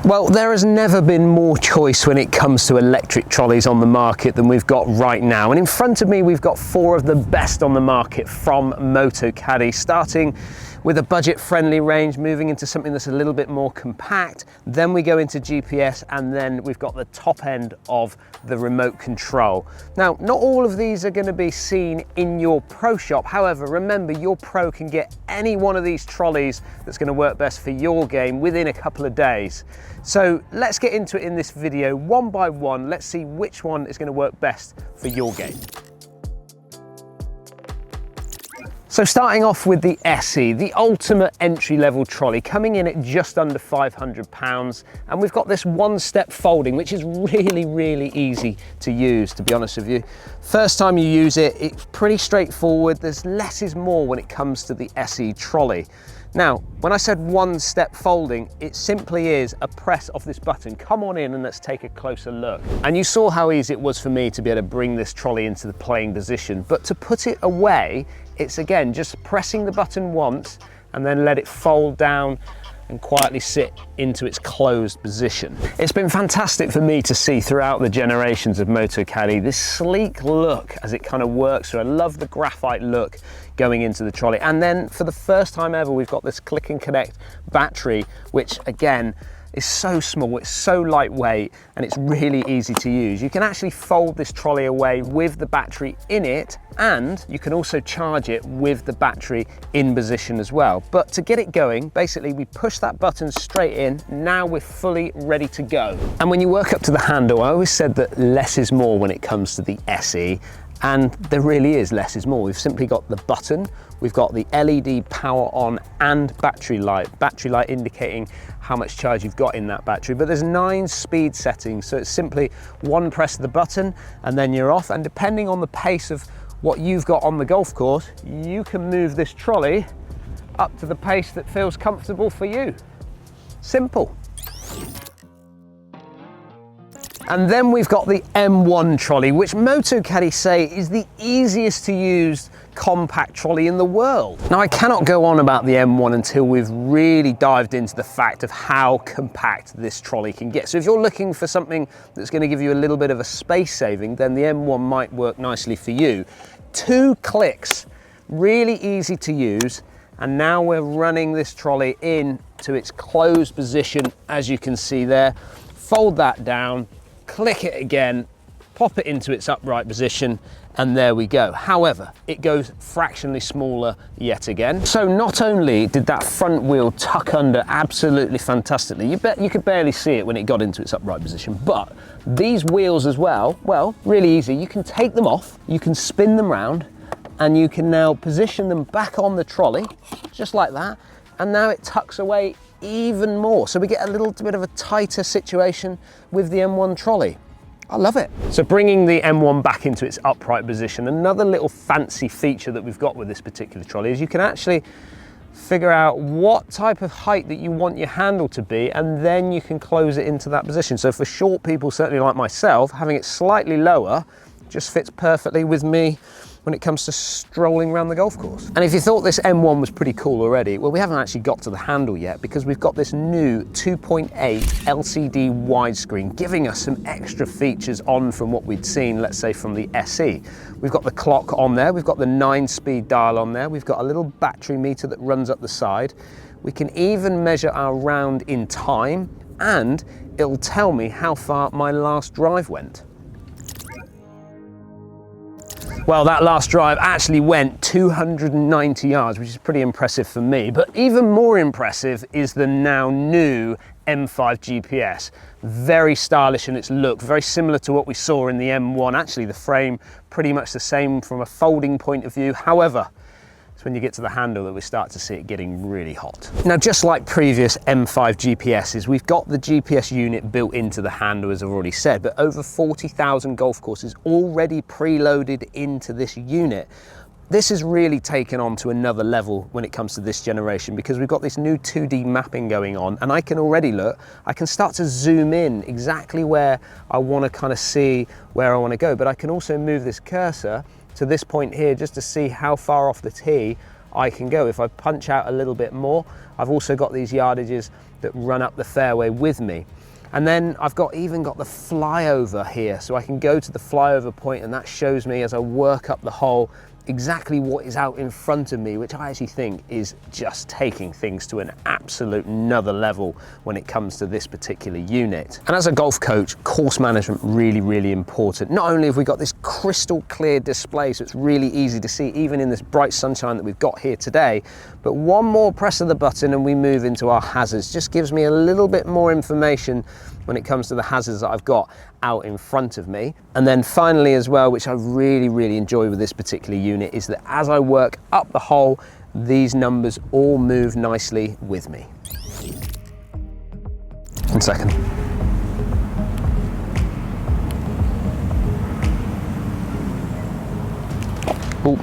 Well, there has never been more choice when it comes to electric trolleys on the market than we've got right now. And in front of me, we've got 4 of the best on the market from Motocaddy, starting with a budget-friendly range, moving into something that's a little bit more compact. Then we go into GPS, and then we've got the top end of the remote control. Now, not all of these are going to be seen in your pro shop. However, remember, your pro can get any one of these trolleys that's going to work best for your game within a couple of days. So let's get into it in this video one by one. Let's see which one is going to work best for your game. So starting off with the SE, the ultimate entry-level trolley, coming in at just under £500. And we've got this one-step folding, which is really easy to use, to be honest with you. First time you use it, it's pretty straightforward. There's less is more when it comes to the SE trolley. Now, when I said one-step folding, it simply is a press of this button. Come on in and let's take a closer look. And you saw how easy it was for me to be able to bring this trolley into the playing position, but to put it away, it's again just pressing the button once and then let it fold down and quietly sit into its closed position. It's been fantastic for me to see throughout the generations of Motocaddy this sleek look as it kind of works through. I love the graphite look going into the trolley. And then for the first time ever, we've got this click and connect battery, which again is so small, it's so lightweight, and it's really easy to use. You can actually fold this trolley away with the battery in it, and you can also charge it with the battery in position as well. But to get it going, basically we push that button straight in. Now we're fully ready to go. And when you work up to the handle, I always said that less is more when it comes to the SE. And there really is less is more. We've simply got the button, we've got the LED power on and battery light indicating how much charge you've got in that battery. But there's 9 speed settings, so it's simply one press of the button and then you're off. And depending on the pace of what you've got on the golf course, you can move this trolley up to the pace that feels comfortable for you. Simple. And then we've got the M1 trolley, which Motocaddy say is the easiest to use compact trolley in the world. Now, I cannot go on about the M1 until we've really dived into the fact of how compact this trolley can get. So if you're looking for something that's going to give you a little bit of a space saving, then the M1 might work nicely for you. 2 clicks, really easy to use. And now we're running this trolley in to its closed position, as you can see there. Fold that down, click it again, pop it into its upright position, and there we go. However, it goes fractionally smaller yet again. So not only did that front wheel tuck under absolutely fantastically, you could barely see it when it got into its upright position, but these wheels as well, really easy. You can take them off, you can spin them round, and you can now position them back on the trolley, just like that, and now it tucks away even more. So we get a little bit of a tighter situation with the M1 trolley. I love it. So bringing the M1 back into its upright position, another little fancy feature that we've got with this particular trolley is you can actually figure out what type of height that you want your handle to be, and then you can close it into that position. So for short people, certainly like myself, having it slightly lower just fits perfectly with me when it comes to strolling around the golf course. And if you thought this M1 was pretty cool already, well, we haven't actually got to the handle yet, because we've got this new 2.8 LCD widescreen giving us some extra features on from what we'd seen, let's say, from the SE. We've got the clock on there, we've got the 9-speed dial on there, we've got a little battery meter that runs up the side. We can even measure our round in time, and it'll tell me how far my last drive went. Well, that last drive actually went 290 yards, which is pretty impressive for me. But even more impressive is the now new M5 GPS. Very stylish in its look, very similar to what we saw in the M1. Actually, the frame pretty much the same from a folding point of view. However, it's when you get to the handle that we start to see it getting really hot. Now, just like previous M5 GPSs, we've got the GPS unit built into the handle, as I've already said, but over 40,000 golf courses already preloaded into this unit. This has really taken on to another level when it comes to this generation, because we've got this new 2D mapping going on, and I can already look, I can start to zoom in exactly where I want to kind of see where I want to go, but I can also move this cursor to this point here just to see how far off the tee I can go. If I punch out a little bit more, I've also got these yardages that run up the fairway with me. And then I've even got the flyover here, so I can go to the flyover point, and that shows me as I work up the hole exactly what is out in front of me, which I actually think is just taking things to an absolute another level when it comes to this particular unit. And as a golf coach, course management really, really important. Not only have we got this crystal clear display, so it's really easy to see even in this bright sunshine that we've got here today, but one more press of the button and we move into our hazards. Just gives me a little bit more information when it comes to the hazards that I've got out in front of me. And then finally as well, which I really, really enjoy with this particular unit, is that as I work up the hole, these numbers all move nicely with me. 1 second. Ooh.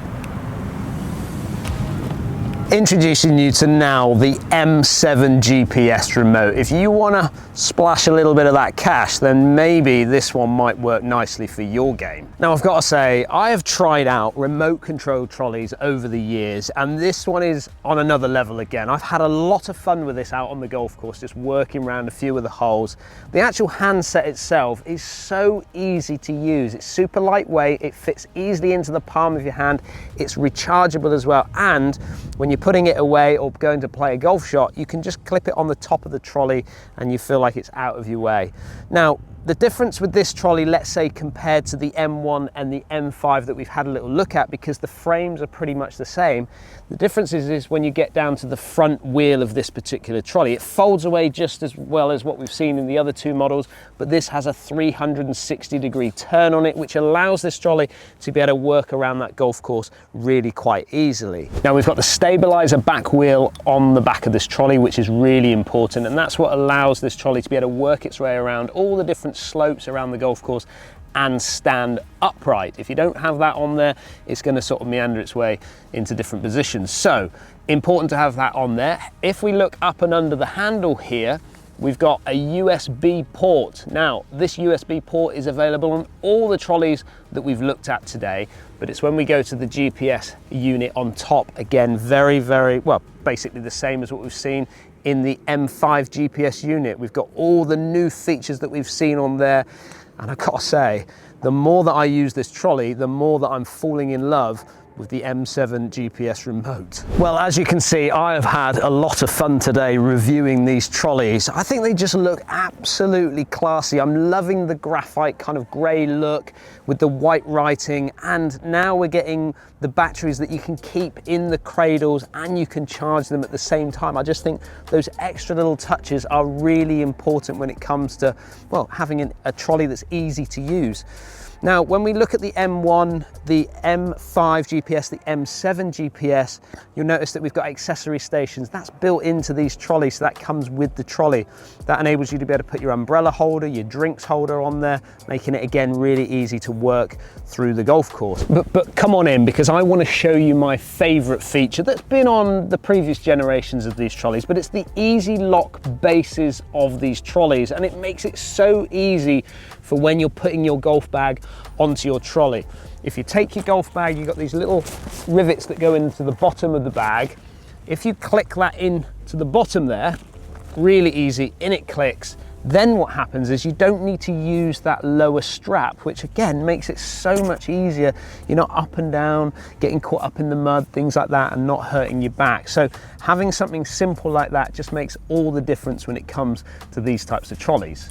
Introducing you to now the M7 GPS remote. If you want to splash a little bit of that cash, then maybe this one might work nicely for your game. Now I've got to say, I have tried out remote control trolleys over the years, and this one is on another level again. I've had a lot of fun with this out on the golf course, just working around a few of the holes. The actual handset itself is so easy to use. It's super lightweight, it fits easily into the palm of your hand, it's rechargeable as well, and when you're putting it away or going to play a golf shot, you can just clip it on the top of the trolley and you feel like it's out of your way. Now, the difference with this trolley, let's say compared to the M1 and the M5 that we've had a little look at, because the frames are pretty much the same, the difference is when you get down to the front wheel of this particular trolley, it folds away just as well as what we've seen in the other two models, but this has a 360-degree turn on it, which allows this trolley to be able to work around that golf course really quite easily. Now we've got the stabilizer back wheel on the back of this trolley, which is really important, and that's what allows this trolley to be able to work its way around all the different slopes around the golf course and stand upright. If you don't have that on there, it's going to sort of meander its way into different positions. So important to have that on there. If we look up and under the handle here, we've got a USB port. Now, this USB port is available on all the trolleys that we've looked at today, but it's when we go to the GPS unit on top, again, very, very, well, basically the same as what we've seen in the M5 GPS unit. We've got all the new features that we've seen on there, and I gotta say, the more that I use this trolley, the more that I'm falling in love with the M7 GPS remote. Well, as you can see, I have had a lot of fun today reviewing these trolleys. I think they just look absolutely classy. I'm loving the graphite kind of grey look with the white writing, and now we're getting the batteries that you can keep in the cradles and you can charge them at the same time. I just think those extra little touches are really important when it comes to, well, having a trolley that's easy to use. Now, when we look at the M1, the M5 GPS, the M7 GPS, you'll notice that we've got accessory stations. That's built into these trolleys, so that comes with the trolley. That enables you to be able to put your umbrella holder, your drinks holder on there, making it, again, really easy to work through the golf course. But come on in, because I want to show you my favorite feature that's been on the previous generations of these trolleys, but it's the easy lock bases of these trolleys, and it makes it so easy for when you're putting your golf bag onto your trolley. If you take your golf bag, you've got these little rivets that go into the bottom of the bag. If you click that in to the bottom there, really easy, in it clicks. Then what happens is you don't need to use that lower strap, which again makes it so much easier. You're not up and down, getting caught up in the mud, things like that, and not hurting your back. So having something simple like that just makes all the difference when it comes to these types of trolleys.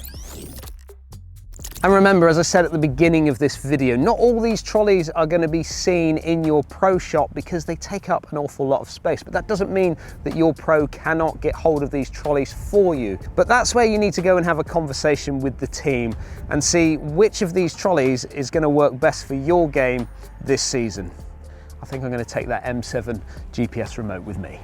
And remember, as I said at the beginning of this video, not all these trolleys are going to be seen in your pro shop because they take up an awful lot of space. But that doesn't mean that your pro cannot get hold of these trolleys for you. But that's where you need to go and have a conversation with the team and see which of these trolleys is going to work best for your game this season. I think I'm going to take that M7 GPS remote with me.